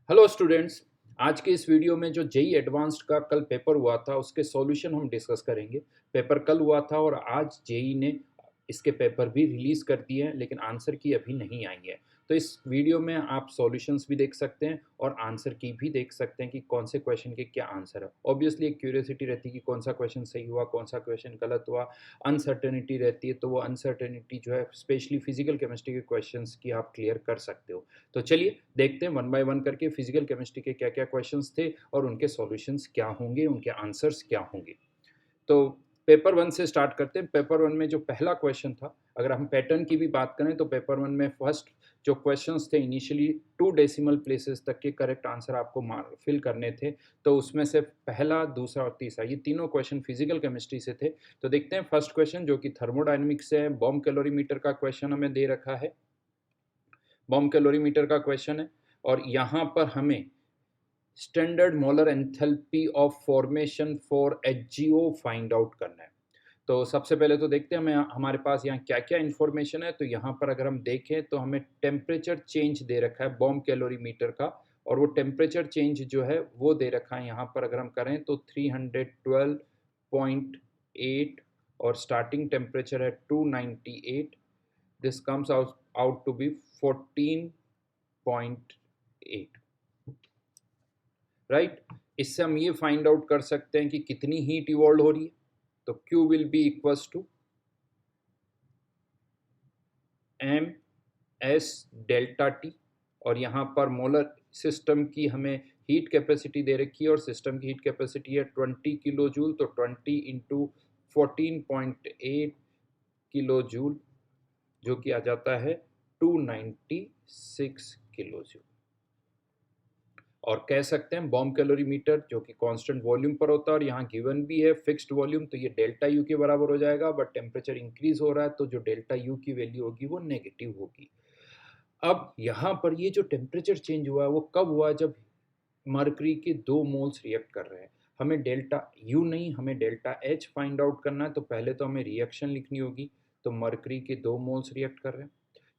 Hello students. आज के इस वीडियो में जो जेई एडवांस्ड का कल पेपर हुआ था उसके सॉल्यूशन हम डिस्कस करेंगे। पेपर कल हुआ था और आज जेई ने इसके पेपर भी रिलीज़ कर दिए हैं, लेकिन आंसर की अभी नहीं आई है। तो इस वीडियो में आप सॉल्यूशंस भी देख सकते हैं और आंसर की भी देख सकते हैं कि कौन से क्वेश्चन के क्या आंसर है। ऑब्वियसली एक क्यूरियोसिटी रहती है कि कौन सा क्वेश्चन सही हुआ, कौन सा क्वेश्चन गलत हुआ। अनसर्टेनिटी रहती है, तो वो अनसर्टेनिटी जो है स्पेशली फिजिकल केमिस्ट्री के क्वेश्चंस की आप क्लियर कर सकते हो। तो चलिए देखते हैं वन बाय वन करके फिजिकल केमिस्ट्री के क्या क्या क्वेश्चंस थे और उनके सॉल्यूशंस क्या होंगे, उनके आंसर्स क्या होंगे। तो पेपर वन से स्टार्ट करते हैं। पेपर वन में जो पहला क्वेश्चन था, अगर हम पैटर्न की भी बात करें तो पेपर वन में फर्स्ट जो क्वेश्चंस थे इनिशियली 2 डेसिमल प्लेसेस तक के करेक्ट आंसर आपको फिल करने थे। तो उसमें से पहला, दूसरा और तीसरा ये तीनों क्वेश्चन फिजिकल केमिस्ट्री से थे। तो देखते हैं फर्स्ट क्वेश्चन जो कि थर्मोडायनेमिक्स से है। बॉम्ब कैलोरीमीटर का क्वेश्चन हमें दे रखा है। बॉम्ब कैलोरीमीटर का क्वेश्चन है और यहाँ पर हमें standard molar enthalpy of formation for HGO find out करना है। तो सबसे पहले तो देखते हैं हमें हमारे पास यहाँ क्या क्या इन्फॉर्मेशन है। तो यहाँ पर अगर हम देखें तो हमें टेम्परेचर चेंज दे रखा है बॉम्ब कैलोरीमीटर का, और वो टेम्परेचर चेंज जो है वो दे रखा है यहाँ पर। अगर हम करें तो 312.8 और स्टार्टिंग टेम्परेचर है 298। This comes out to be 14.8, right. इससे हम ये फाइंड आउट कर सकते हैं कि कितनी हीट इवॉल्व हो रही है। तो Q will be equals to M S delta T, और यहाँ पर मोलर सिस्टम की हमें हीट कैपेसिटी दे रखी है और सिस्टम की हीट कैपेसिटी है 20 किलो जूल। तो 20 इंटू 14.8 किलो जूल जो कि आ जाता है 296 किलो जूल। और कह सकते हैं बॉम्ब कैलोरीमीटर जो कि कांस्टेंट वॉल्यूम पर होता है और यहाँ गिवन भी है फिक्स्ड वॉल्यूम, तो ये डेल्टा यू के बराबर हो जाएगा। बट टेम्परेचर इंक्रीज हो रहा है तो जो डेल्टा यू की वैल्यू होगी वो नेगेटिव होगी। अब यहाँ पर ये जो टेम्परेचर चेंज हुआ है वो कब हुआ, जब मरकरी के 2 मोल्स रिएक्ट कर रहे हैं। हमें डेल्टा यू नहीं, हमें डेल्टा एच फाइंड आउट करना है। तो पहले तो हमें रिएक्शन लिखनी होगी। तो मरकरी के 2 मोल्स रिएक्ट कर रहे हैं।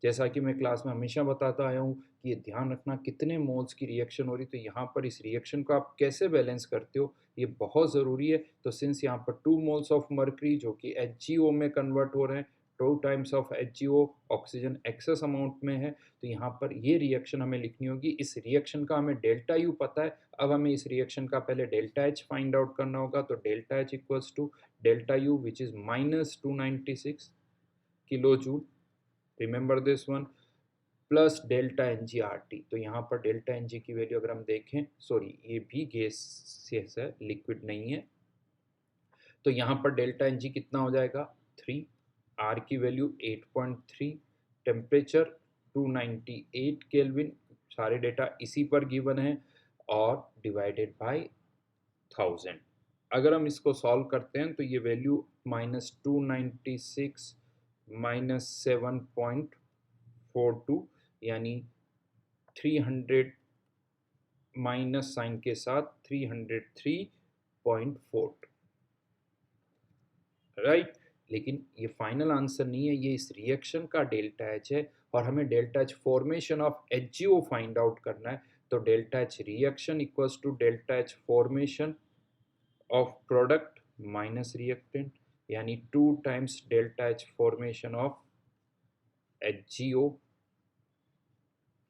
जैसा कि मैं क्लास में हमेशा बताता आया हूँ कि ये ध्यान रखना कितने मोल्स की रिएक्शन हो रही। तो यहाँ पर इस रिएक्शन को आप कैसे बैलेंस करते हो ये बहुत ज़रूरी है। तो सिंस यहाँ पर 2 मोल्स ऑफ मरकरी जो कि HgO में कन्वर्ट हो रहे हैं, 2 times of HgO, oxygen excess amount में है, तो यहाँ पर ये रिएक्शन हमें लिखनी होगी। इस रिएक्शन का हमें डेल्टा यू पता है। अब हमें इस रिएक्शन का पहले डेल्टा एच फाइंड आउट करना होगा। तो delta H equals to delta U which is -296 kilo joule, remember this one, plus delta N G R T. तो यहाँ पर डेल्टा एन जी की वैल्यू अगर हम देखें, सॉरी ये भी गैस है, लिक्विड नहीं है। तो यहाँ पर डेल्टा एन जी कितना हो जाएगा 3, आर की वैल्यू 8.3, टेम्परेचर 298 केल्विन, सारे डेटा इसी पर गिवन है, और डिवाइडेड बाय 1000। अगर हम इसको सॉल्व करते हैं तो ये वैल्यू -296 -7.42 यानी 300 माइनस साइन के साथ 303.4, राइट। लेकिन ये फाइनल आंसर नहीं है, ये इस रिएक्शन का डेल्टा एच है और हमें delta H formation of HgO find out करना है। तो delta H reaction equals to delta H formation of product minus reactant, यानी 2 times delta H formation of HgO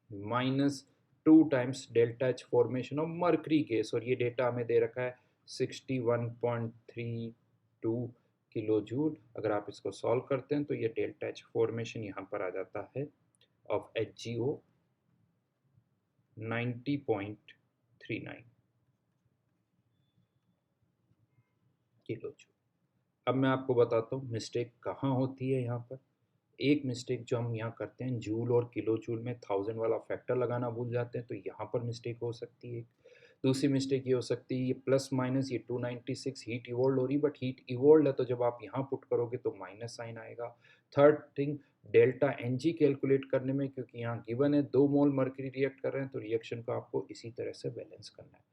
minus 2 times delta H formation of mercury gas. और ये data हमें दे रखा है 61.32 kilo joule. अगर आप इसको सॉल्व करते हैं तो ये डेल्टा एच फॉर्मेशन यहाँ पर आ जाता है ऑफ HgO 90.39 किलो जूल। अब मैं आपको बताता हूँ मिस्टेक कहाँ होती है। यहाँ पर एक मिस्टेक जो हम यहाँ करते हैं, जूल और किलो जूल में 1000 वाला फैक्टर लगाना भूल जाते हैं, तो यहाँ पर मिस्टेक हो सकती है। दूसरी मिस्टेक ये हो सकती है, ये प्लस माइनस ये 296 हीट इवोल्ड हो रही, बट हीट इवोल्ड है तो जब आप यहाँ पुट करोगे तो माइनस साइन आएगा। Third thing, delta N G calculate करने में, क्योंकि यहाँ गिवन है 2 मोल मर्करी रिएक्ट कर रहे हैं, तो रिएक्शन को आपको इसी तरह से बैलेंस करना है।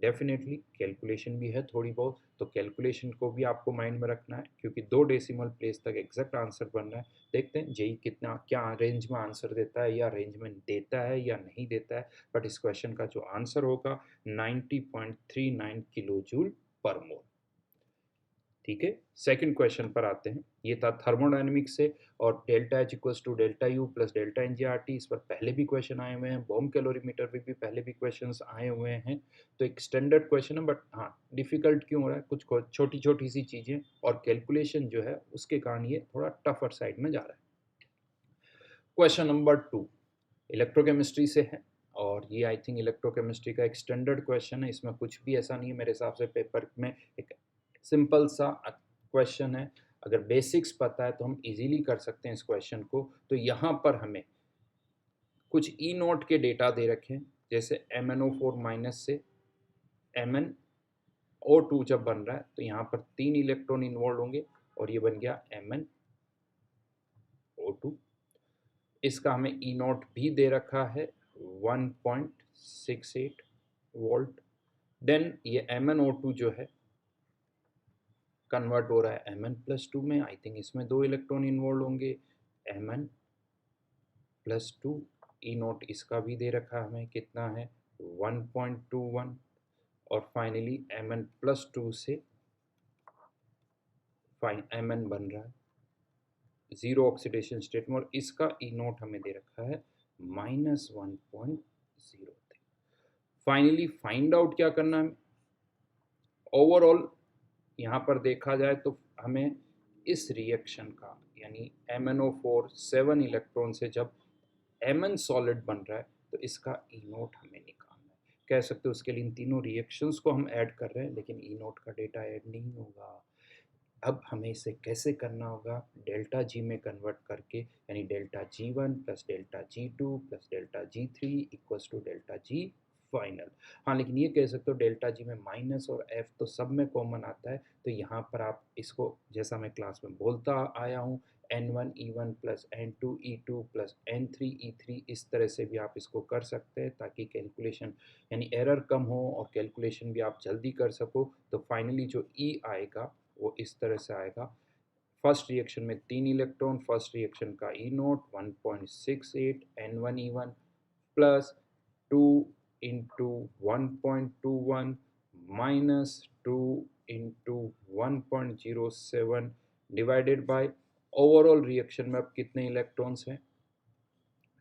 डेफिनेटली कैलकुलेशन भी है थोड़ी बहुत, तो कैलकुलेशन को भी आपको माइंड में रखना है क्योंकि 2 डेसिमल प्लेस तक एग्जैक्ट आंसर बन रहा है। देखते हैं जेई कितना क्या रेंज में आंसर देता है या रेंज में देता है या नहीं देता है, बट इस क्वेश्चन का जो आंसर होगा 90.39 किलो जूल पर मोल। ठीक है, सेकंड क्वेश्चन पर आते हैं। ये था थर्मोडायनेमिक्स से और delta H equals to delta U plus delta N G R T. इस पर पहले भी क्वेश्चन आए हुए हैं, बॉम्ब कैलोरीमीटर पे भी पहले भी क्वेश्चन आए हुए हैं। तो एक स्टैंडर्ड क्वेश्चन है, बट हाँ डिफिकल्ट क्यों हो रहा है, कुछ छोटी छोटी सी चीज़ें और कैलकुलेशन जो है उसके कारण ये थोड़ा टफर साइड में जा रहा है। क्वेश्चन नंबर 2 इलेक्ट्रोकेमिस्ट्री से है और ये आई थिंक इलेक्ट्रोकेमिस्ट्री का एक स्टैंडर्ड क्वेश्चन है। इसमें कुछ भी ऐसा नहीं है मेरे हिसाब से, पेपर में एक सिंपल सा क्वेश्चन है। अगर बेसिक्स पता है तो हम इजीली कर सकते हैं इस क्वेश्चन को। तो यहाँ पर हमें कुछ ई नोट के डेटा दे रखे हैं, जैसे MnO4 माइनस से MnO2 जब बन रहा है तो यहाँ पर 3 इलेक्ट्रॉन इन्वॉल्व होंगे और ये बन गया MnO2। इसका हमें ई नोट भी दे रखा है 1.68 वोल्ट। देन ये MnO2 जो है कन्वर्ट हो रहा है Mn+2 में। आई थिंक इसमें 2 इलेक्ट्रॉन इन्वॉल्व होंगे, Mn+2। ई नोट इसका भी दे रखा हमें कितना है 1.21। और फाइनली Mn+2 से Mn बन रहा है जीरो ऑक्सीडेशन स्टेट में और इसका ई नोट हमें दे रखा है -1.03। फाइनली फाइंड आउट क्या करना है, ओवरऑल यहाँ पर देखा जाए तो हमें इस रिएक्शन का यानी MnO4 7 इलेक्ट्रॉन से जब Mn सॉलिड बन रहा है तो इसका ई नोट हमें निकालना है। कह सकते हो उसके लिए इन तीनों रिएक्शंस को हम ऐड कर रहे हैं लेकिन ई नोट का डेटा ऐड नहीं होगा। अब हमें इसे कैसे करना होगा, डेल्टा जी में कन्वर्ट करके, यानी delta G1 plus delta G2 plus delta G3 equals to delta G final. हाँ लेकिन ये कह सकते हो डेल्टा जी में माइनस और एफ तो सब में कॉमन आता है, तो यहाँ पर आप इसको जैसा मैं क्लास में बोलता आया हूँ N1 E1 plus N2 E2 plus N3 E3 इस तरह से भी आप इसको कर सकते हैं ताकि कैलकुलेशन यानी एरर कम हो और कैलकुलेशन भी आप जल्दी कर सको। तो फाइनली जो E आएगा वो इस तरह से आएगा। फर्स्ट रिएक्शन में 3 इलेक्ट्रॉन, फर्स्ट रिएक्शन का E naught 1.68 N1E1 plus 2 into 1.21 minus 2 into 1.07 divided by overall reaction में अब कितने इलेक्ट्रॉन्स हैं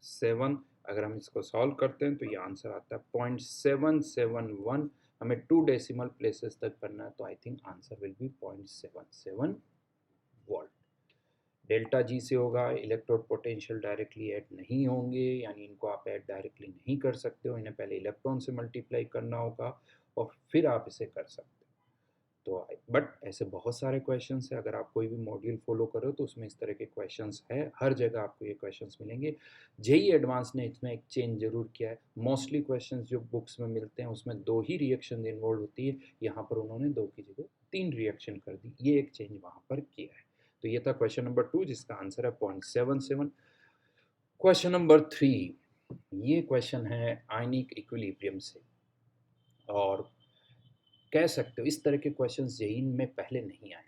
7। अगर हम इसको सॉल्व करते हैं तो ये आंसर आता है 0.771। हमें 2 डेसिमल प्लेसेस तक करना है तो I think answer will be 0.77 volt. Delta G से होगा, इलेक्ट्रोड पोटेंशियल डायरेक्टली ऐड नहीं होंगे, यानी इनको आप ऐड डायरेक्टली नहीं कर सकते हो, इन्हें पहले इलेक्ट्रॉन से मल्टीप्लाई करना होगा और फिर आप इसे कर सकते हो। तो बट ऐसे बहुत सारे क्वेश्चंस हैं, अगर आप कोई भी मॉड्यूल फॉलो करो तो उसमें इस तरह के क्वेश्चंस हैं, हर जगह आपको ये क्वेश्चंस मिलेंगे। जेई एडवांस ने इसमें एक चेंज जरूर किया है, मोस्टली क्वेश्चंस जो बुक्स में मिलते हैं उसमें 2 ही रिएक्शन इन्वॉल्व होती है, यहाँ पर उन्होंने 2 की जगह 3 रिएक्शन कर दी, ये एक चेंज वहाँ पर किया है। तो ये था क्वेश्चन नंबर 2 जिसका आंसर है 0.77। क्वेश्चन नंबर 3, ये क्वेश्चन है आयनिक इक्विलिब्रियम से और कह सकते हो इस तरह के क्वेश्चंस जेई में पहले नहीं आए।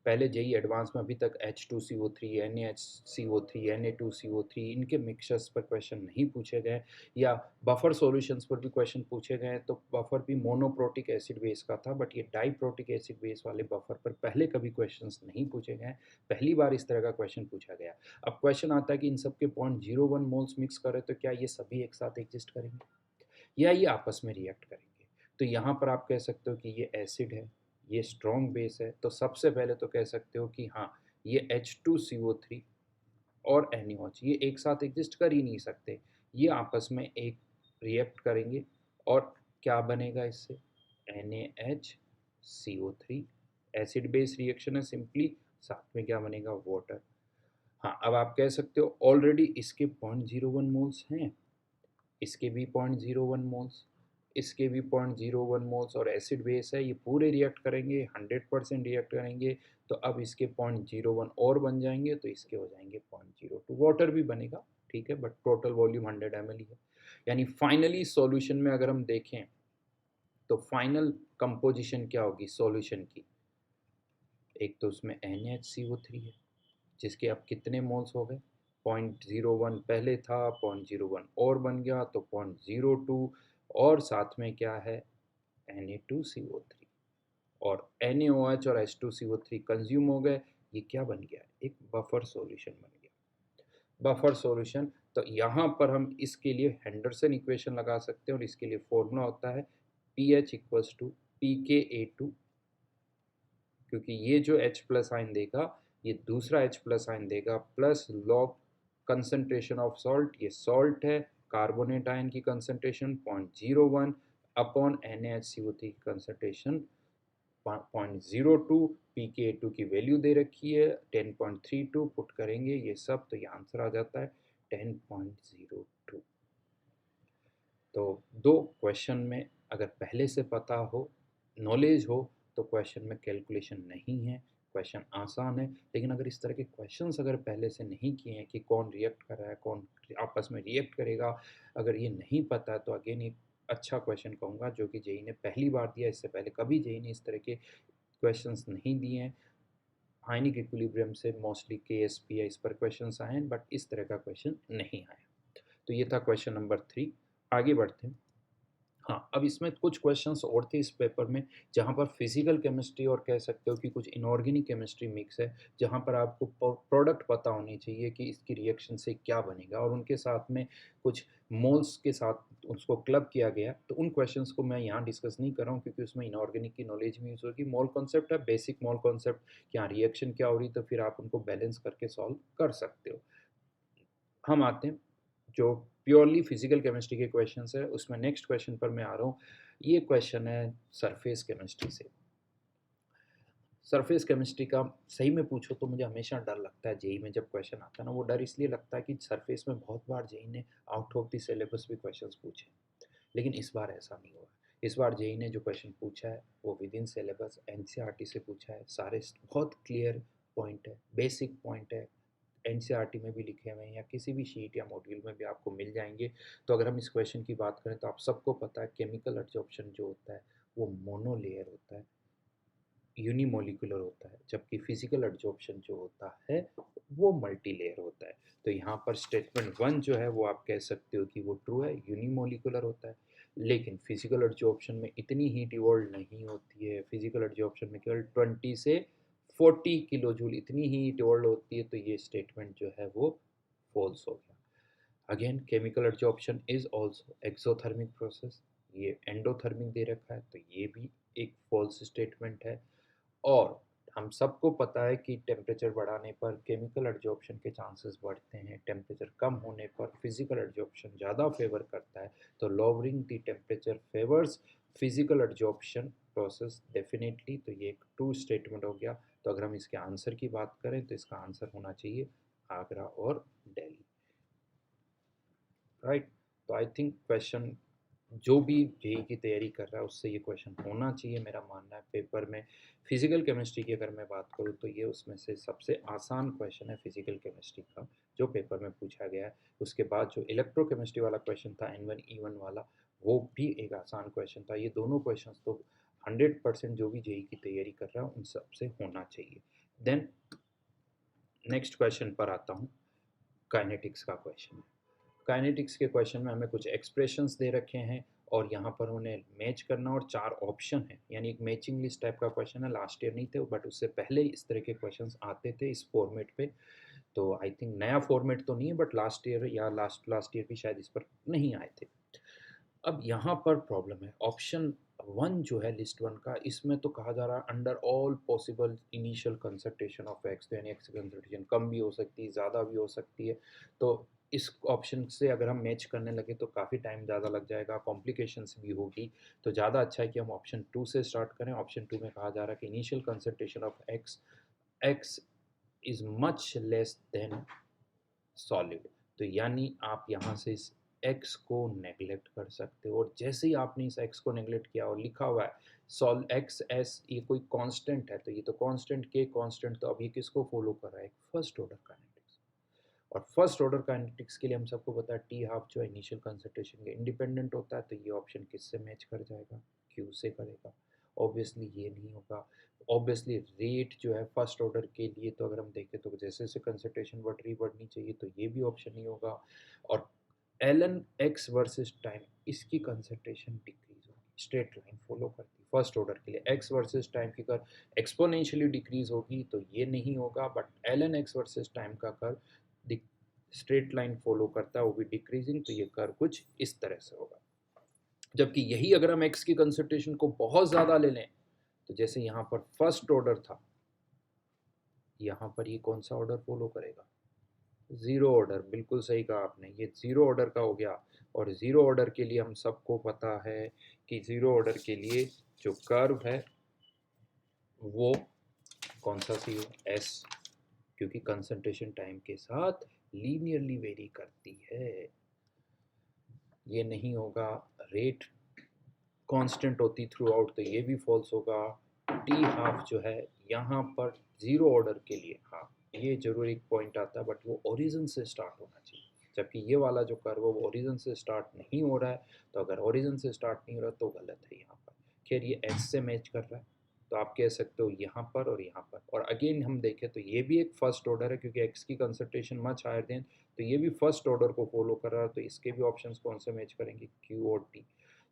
पहले जेई एडवांस में अभी तक H2CO3 NaHCO3 Na2CO3 इनके मिक्सचर्स पर क्वेश्चन नहीं पूछे गए, या बफर सॉल्यूशंस पर भी क्वेश्चन पूछे गए। तो बफर भी मोनोप्रोटिक एसिड बेस का था, बट ये डाइप्रोटिक एसिड बेस वाले बफर पर पहले कभी क्वेश्चंस नहीं पूछे गए, पहली बार इस तरह का क्वेश्चन पूछा गया। अब क्वेश्चन आता है कि इन सब के 0.01 मोल्स मिक्स करें तो क्या ये सभी एक साथ एग्जिस्ट करेंगे या ये आपस में रिएक्ट करेंगे। तो यहाँ पर आप कह सकते हो कि ये एसिड है, ये स्ट्रॉन्ग बेस है, तो सबसे पहले तो कह सकते हो कि हाँ ये H2CO3 और NaOH ये एक साथ एग्जिस्ट कर ही नहीं सकते, ये आपस में एक रिएक्ट करेंगे और क्या बनेगा इससे NaHCO3। एसिड बेस रिएक्शन है सिंपली, साथ में क्या बनेगा वाटर। हाँ अब आप कह सकते हो ऑलरेडी इसके 0.01 मोल्स हैं, इसके भी 0.01 मोल्स, इसके भी 0.01 मोल्स और एसिड बेस है, ये पूरे रिएक्ट करेंगे 100% रिएक्ट करेंगे। तो अब इसके 0.01 और बन जाएंगे तो इसके हो जाएंगे 0.02, वाटर भी बनेगा ठीक है, बट टोटल वॉल्यूम 100 ml ही है। यानी फाइनली सॉल्यूशन में अगर हम देखें तो फाइनल कंपोजिशन क्या होगी सॉल्यूशन की? एक तो उसमें NaHCO3 है, जिसके अब कितने मोल्स हो गए? 0.01 पहले था, 0.01 और बन गया तो 0.02, और साथ में क्या है? Na2CO3, और NaOH और H2CO3 कंज्यूम हो गए। ये क्या बन गया? एक बफर सॉल्यूशन बन गया। बफर सॉल्यूशन, तो यहाँ पर हम इसके लिए हेंडरसन इक्वेशन लगा सकते हैं, और इसके लिए फॉर्मूला होता है pH इक्वल्स टू pKa2, क्योंकि ये जो H प्लस आइन देगा, ये दूसरा H प्लस आइन देगा, plus log concentration of salt, ये सॉल्ट है, कार्बोनेट आयन की कंसंट्रेशन 0.01 अपॉन NaHCO3 की कंसंट्रेशन 0.02, pKa2 की वैल्यू दे रखी है 10.32, पुट करेंगे ये सब तो ये आंसर आ जाता है 10.02। तो दो क्वेश्चन में अगर पहले से पता हो, नॉलेज हो, तो क्वेश्चन में कैलकुलेशन नहीं है, क्वेश्चन आसान है। लेकिन अगर इस तरह के क्वेश्चंस अगर पहले से नहीं किए हैं कि कौन रिएक्ट कर रहा है, कौन आपस में रिएक्ट करेगा, अगर ये नहीं पता है तो अगेन एक अच्छा क्वेश्चन कहूँगा जो कि जेई ने पहली बार दिया। इससे पहले कभी जेई ने इस तरह के क्वेश्चंस नहीं दिए हैं। आयनिक इक्विलिब्रियम से मोस्टली KSP इस पर क्वेश्चंस आए हैं, बट इस तरह का क्वेश्चन नहीं आया। तो ये था क्वेश्चन नंबर 3। आगे बढ़ते हैं। हाँ, अब इसमें कुछ क्वेश्चंस और थे इस पेपर में, जहाँ पर फिजिकल केमिस्ट्री और कह सकते हो कि कुछ इनऑर्गेनिक केमिस्ट्री मिक्स है, जहाँ पर आपको प्रोडक्ट पता होनी चाहिए कि इसकी रिएक्शन से क्या बनेगा, और उनके साथ में कुछ मोल्स के साथ उसको क्लब किया गया। तो उन क्वेश्चंस को मैं यहाँ डिस्कस नहीं कर रहा हूँ, क्योंकि उसमें इनऑर्गेनिक की नॉलेज भी यूज़ होगी। मोल कॉन्सेप्ट है, बेसिक मोल कॉन्सेप्ट, क्या रिएक्शन क्या हो रही, तो फिर आप उनको बैलेंस करके सॉल्व कर सकते हो। हम आते हैं जो प्योरली फिजिकल केमिस्ट्री के क्वेश्चंस है, उसमें नेक्स्ट क्वेश्चन पर मैं आ रहा हूँ। ये क्वेश्चन है सरफेस केमिस्ट्री से। सरफेस केमिस्ट्री का सही में पूछो तो मुझे हमेशा डर लगता है जेई में जब क्वेश्चन आता है ना, वो डर इसलिए लगता है कि सरफेस में बहुत बार जेई ने आउट ऑफ द सिलेबस भी क्वेश्चंस पूछे, लेकिन इस बार ऐसा नहीं हुआ। इस बार जेई ने जो क्वेश्चन पूछा है वो विद इन सिलेबस एनसीईआरटी से पूछा है, सारे बहुत क्लियर पॉइंट है, बेसिक पॉइंट है, एनसीईआरटी में भी लिखे हुए हैं या किसी भी शीट या मॉड्यूल में भी आपको मिल जाएंगे। तो अगर हम इस क्वेश्चन की बात करें तो आप सबको पता है केमिकल एब्जॉर्प्शन जो होता है वो मोनोलेयर होता है, यूनिमोलिकुलर होता है, जबकि फिजिकल एब्जॉर्प्शन जो होता है वो मल्टी लेयर होता है। तो यहाँ पर स्टेटमेंट 1 जो है वो आप कह सकते हो कि वो ट्रू है, यूनिमोलिकुलर होता है। लेकिन फिजिकल एब्जॉर्प्शन में इतनी हीट इवॉल्व नहीं होती है, फिजिकल एब्जॉर्प्शन में केवल 20 से 40 किलो जूल इतनी ही हीट इवॉल्व होती है, तो ये स्टेटमेंट जो है वो फॉल्स हो गया। Again chemical absorption is also exothermic process, ये एंडोथर्मिक दे रखा है, तो ये भी एक फॉल्स स्टेटमेंट है। और हम सबको पता है कि टेम्परेचर बढ़ाने पर केमिकल एब्जॉर्प्शन के चांसेस बढ़ते हैं, टेम्परेचर कम होने पर फिजिकल एब्जॉर्प्शन ज़्यादा फेवर करता है। तो lowering the temperature favours physical absorption process definitely. तो ये एक ट्रू स्टेटमेंट हो गया। तो अगर हम इसके आंसर की बात करें तो इसका आंसर होना चाहिए आगरा और दिल्ली, राइट। तो आई थिंक क्वेश्चन जो भी जेई की तैयारी कर रहा है उससे ये क्वेश्चन होना चाहिए, मेरा मानना है। पेपर में फिजिकल केमिस्ट्री की अगर मैं बात करूँ तो ये उसमें से सबसे आसान क्वेश्चन है फिजिकल केमिस्ट्री का जो पेपर में पूछा गया है। उसके बाद जो इलेक्ट्रोकेमिस्ट्री वाला क्वेश्चन था N1E1 वाला, वो भी एक आसान क्वेश्चन था। ये दोनों क्वेश्चन तो 100% जो भी जेई की तैयारी कर रहा है उन सबसे होना चाहिए। देन नेक्स्ट क्वेश्चन पर आता हूँ, काइनेटिक्स का क्वेश्चन है। काइनेटिक्स के क्वेश्चन में हमें कुछ एक्सप्रेशंस दे रखे हैं और यहाँ पर उन्हें मैच करना, और 4 ऑप्शन है, यानी एक मैचिंग लिस्ट टाइप का क्वेश्चन है। लास्ट ईयर नहीं थे बट उससे पहले इस तरह के क्वेश्चंस आते थे इस फॉर्मेट पे। तो आई थिंक नया फॉर्मेट तो नहीं है, बट लास्ट ईयर या लास्ट लास्ट ईयर भी शायद इस पर नहीं आए थे। अब यहाँ पर प्रॉब्लम है, ऑप्शन 1 जो है लिस्ट 1 का, इसमें तो कहा जा रहा है under all possible initial concentration of x, तो यानी एक्स की कंसंट्रेशन कम भी हो सकती है, ज़्यादा भी हो सकती है। तो इस ऑप्शन से अगर हम मैच करने लगे तो काफ़ी टाइम ज़्यादा लग जाएगा, कॉम्प्लिकेशंस भी होगी। तो ज़्यादा अच्छा है कि हम ऑप्शन 2 से स्टार्ट करें। ऑप्शन 2 में कहा जा रहा है कि initial concentration of x x is much less than solid. तो यानी आप यहाँ से इस एक्स को नेगलेक्ट कर सकते हो, और जैसे ही आपने इस एक्स को नेगलेक्ट किया और लिखा हुआ है सॉल एक्स एस, ये कोई कांस्टेंट है, तो ये तो कांस्टेंट के कांस्टेंट, तो अब ये किसको फॉलो कर रहा है? First order kinetics. और फर्स्ट ऑर्डर काइनेटिक्स के लिए हम सबको पता है टी हाफ जो है इनिशियल कंसंट्रेशन के इंडिपेंडेंट होता है, तो ये ऑप्शन किससे मैच कर जाएगा, क्यू से करेगा। ऑब्वियसली ये नहीं होगा। ऑब्वियसली रेट जो है फर्स्ट ऑर्डर के लिए, तो अगर हम देखें तो जैसे जैसे कंसंट्रेशन बढ़नी चाहिए, तो ये भी ऑप्शन नहीं होगा। और एलन एक्स वर्सेस टाइम, इसकी कंसंट्रेशन डिक्रीज होगी, स्ट्रेट लाइन फॉलो करती फर्स्ट ऑर्डर के लिए। एक्स वर्सेस टाइम की कर एक्सपोनेंशियली डिक्रीज होगी, तो ये नहीं होगा। But L N X versus time का कर स्ट्रेट लाइन फॉलो करता है, वो भी डिक्रीजिंग, तो ये कर कुछ इस तरह से होगा। जबकि यही अगर हम एक्स की कंसंट्रेशन को बहुत ज़्यादा ले लें, तो जैसे यहाँ पर फर्स्ट ऑर्डर था, यहाँ पर ये कौन सा ऑर्डर फॉलो करेगा, ज़ीरो ऑर्डर। बिल्कुल सही कहा आपने, ये ज़ीरो ऑर्डर का हो गया। और ज़ीरो ऑर्डर के लिए हम सबको पता है कि ज़ीरो ऑर्डर के लिए जो कर्व है वो कौन सा सी हो, एस, क्योंकि कंसंट्रेशन टाइम के साथ लीनियरली वेरी करती है। ये नहीं होगा। रेट कांस्टेंट होती थ्रू आउट, तो ये भी फॉल्स होगा। टी हाफ जो है यहाँ पर ज़ीरो ऑर्डर के लिए, हाँ ये जरूर एक पॉइंट आता है, बट वो ओरिजिन से स्टार्ट होना चाहिए। जबकि ये वाला जो कर्व है वो ओरिजिन से स्टार्ट नहीं हो रहा है, तो अगर ओरिजिन से स्टार्ट नहीं हो रहा तो गलत है यहाँ पर। खैर ये एस से मैच कर रहा है, तो आप कह सकते हो यहाँ पर और यहाँ पर। और अगेन हम देखें तो ये भी एक फर्स्ट ऑर्डर है, क्योंकि एक्स की कंसंट्रेशन मच हायर देन, तो ये भी फर्स्ट ऑर्डर को फॉलो कर रहा है, तो इसके भी ऑप्शंस कौन से मैच करेंगे, क्यू और टी।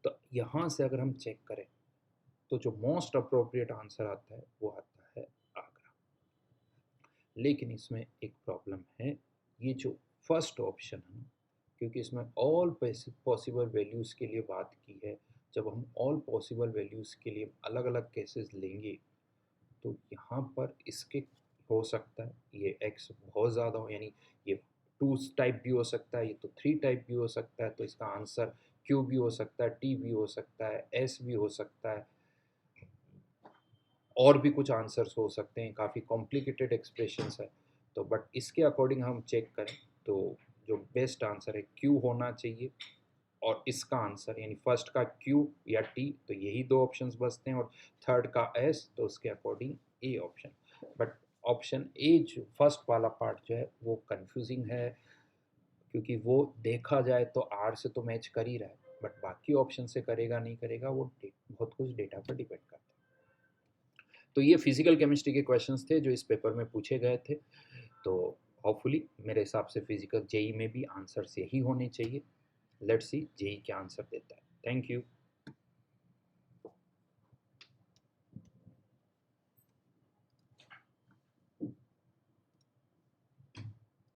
तो यहाँ से अगर हम चेक करें तो जो मोस्ट अप्रोप्रिएट आंसर आता है वो आता है आगरा। लेकिन इसमें एक प्रॉब्लम है, ये जो फर्स्ट ऑप्शन है, क्योंकि इसमें ऑल पॉसिबल वैल्यूज़ के लिए बात की है, जब हम ऑल पॉसिबल वैल्यूज़ के लिए अलग अलग केसेस लेंगे, तो यहाँ पर इसके हो सकता है ये x बहुत ज़्यादा हो, यानी ये 2 टाइप भी हो सकता है, ये तो 3 टाइप भी हो सकता है, तो इसका आंसर q भी हो सकता है, t भी हो सकता है, s भी हो सकता है, और भी कुछ आंसर्स हो सकते हैं, काफ़ी कॉम्प्लिकेटेड एक्सप्रेशंस है। तो बट इसके अकॉर्डिंग हम चेक करें तो जो बेस्ट आंसर है क्यू होना चाहिए, और इसका आंसर यानी फर्स्ट का क्यू या टी, तो यही दो ऑप्शंस बचते हैं, और थर्ड का एस, तो उसके according A option. But option A जो फर्स्ट वाला पार्ट जो है वो कंफ्यूजिंग है, क्योंकि वो देखा जाए तो आर से तो मैच कर ही रहा है, बट बाकी ऑप्शन से करेगा नहीं करेगा वो बहुत कुछ डेटा पर डिपेंड करता है। तो ये फिजिकल केमिस्ट्री के क्वेश्चंस थे जो इस पेपर में पूछे गए थे। तो होपफुली मेरे हिसाब से फिजिकल जेई में भी आंसर्स यही होने चाहिए। लेट्स सी जेई क्या आंसर देता है। Thank you.